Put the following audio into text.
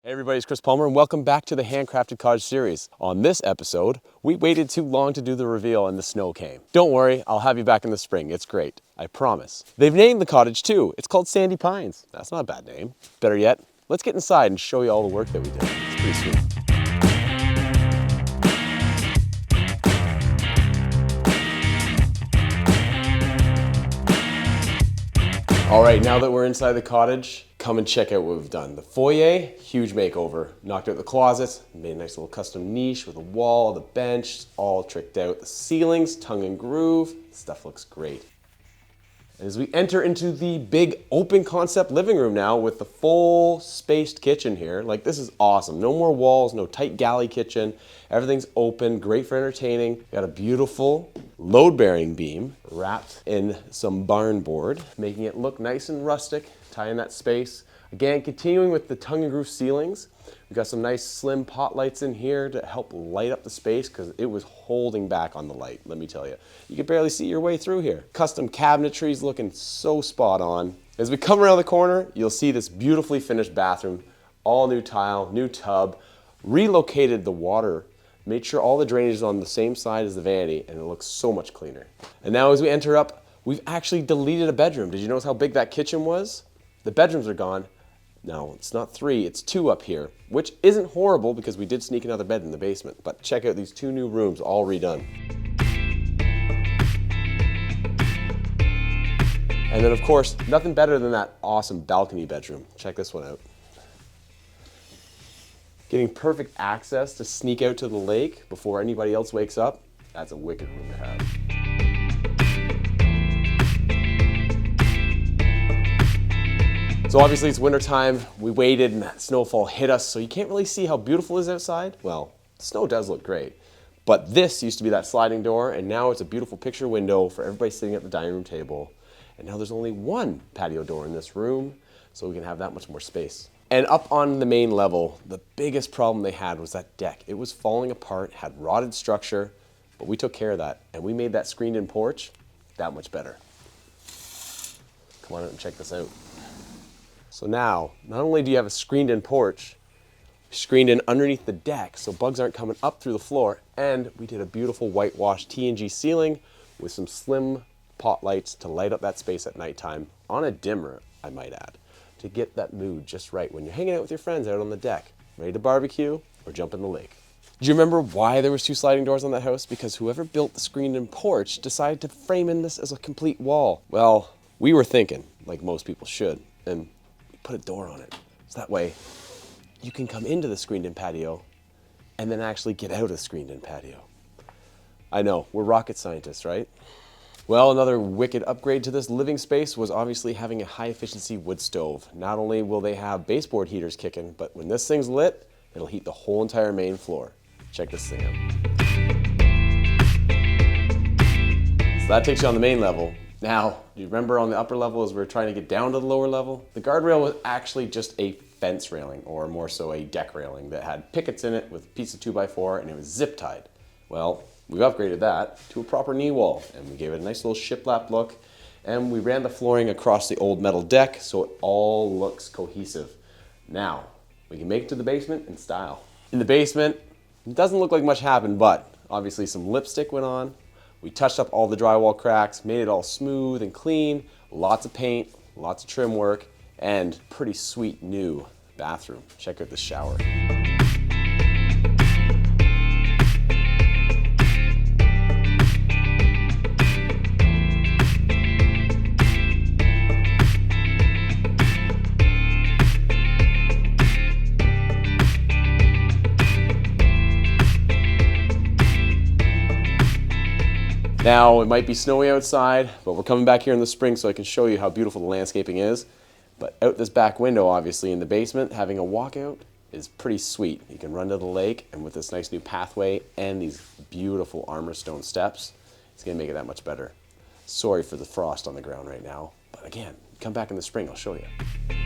Hey everybody, it's Chris Palmer and welcome back to the Handcrafted Cottage series. On this episode, we waited too long to do the reveal and the snow came. Don't worry, I'll have you back in the spring. It's great, I promise. They've named the cottage too. It's called Sandy Pines. That's not a bad name. Better yet, let's get inside and show you all the work that we did. It's pretty sweet. All right, now that we're inside the cottage, come and check out what we've done. The foyer, huge makeover. Knocked out the closets, made a nice little custom niche with a wall, the bench, all tricked out. The ceilings, tongue and groove, stuff looks great. And as we enter into the big open concept living room now with the full spaced kitchen here, like this is awesome. No more walls, no tight galley kitchen. Everything's open, great for entertaining. Got a beautiful load-bearing beam wrapped in some barn board, making it look nice and rustic, tie in that space. Again, continuing with the tongue and groove ceilings. We've got some nice slim pot lights in here to help light up the space because it was holding back on the light, let me tell you. You could barely see your way through here. Custom cabinetries looking so spot on. As we come around the corner, you'll see this beautifully finished bathroom, all new tile, new tub, relocated the water, made sure all the drainage is on the same side as the vanity, and it looks so much cleaner. And now as we enter up, we've actually deleted a bedroom. Did you notice how big that kitchen was? The bedrooms are gone. No, it's not 3, it's 2 up here, which isn't horrible because we did sneak another bed in the basement. But check out these 2 new rooms, all redone. And then of course, nothing better than that awesome balcony bedroom. Check this one out. Getting perfect access to sneak out to the lake before anybody else wakes up, that's a wicked room to have. So obviously it's winter time, we waited and that snowfall hit us, so you can't really see how beautiful it is outside. Well, the snow does look great, but this used to be that sliding door and now it's a beautiful picture window for everybody sitting at the dining room table. And now there's only 1 patio door in this room, so we can have that much more space. And up on the main level, the biggest problem they had was that deck. It was falling apart, had rotted structure, but we took care of that and we made that screened-in porch that much better. Come on out and check this out. So now, not only do you have a screened-in porch, screened in underneath the deck so bugs aren't coming up through the floor, and we did a beautiful whitewashed T&G ceiling with some slim pot lights to light up that space at nighttime on a dimmer, I might add, to get that mood just right when you're hanging out with your friends out on the deck, ready to barbecue or jump in the lake. Do you remember why there was 2 sliding doors on that house? Because whoever built the screened-in porch decided to frame in this as a complete wall. Well, we were thinking, like most people should, and put a door on it. So that way you can come into the screened-in patio and then actually get out of the screened-in patio. I know, we're rocket scientists, right? Well, another wicked upgrade to this living space was obviously having a high-efficiency wood stove. Not only will they have baseboard heaters kicking, but when this thing's lit, it'll heat the whole entire main floor. Check this thing out. So that takes you on the main level. Now, do you remember on the upper level as we were trying to get down to the lower level? The guardrail was actually just a fence railing, or more so a deck railing that had pickets in it with a piece of 2x4 and it was zip tied. Well, we've upgraded that to a proper knee wall and we gave it a nice little shiplap look and we ran the flooring across the old metal deck so it all looks cohesive. Now, we can make it to the basement in style. In the basement, it doesn't look like much happened, but obviously some lipstick went on. We touched up all the drywall cracks, made it all smooth and clean, lots of paint, lots of trim work, and pretty sweet new bathroom. Check out the shower. Now, it might be snowy outside, but we're coming back here in the spring so I can show you how beautiful the landscaping is. But out this back window, obviously, in the basement, having a walkout is pretty sweet. You can run to the lake, and with this nice new pathway and these beautiful armor stone steps, it's gonna make it that much better. Sorry for the frost on the ground right now, but again, come back in the spring, I'll show you.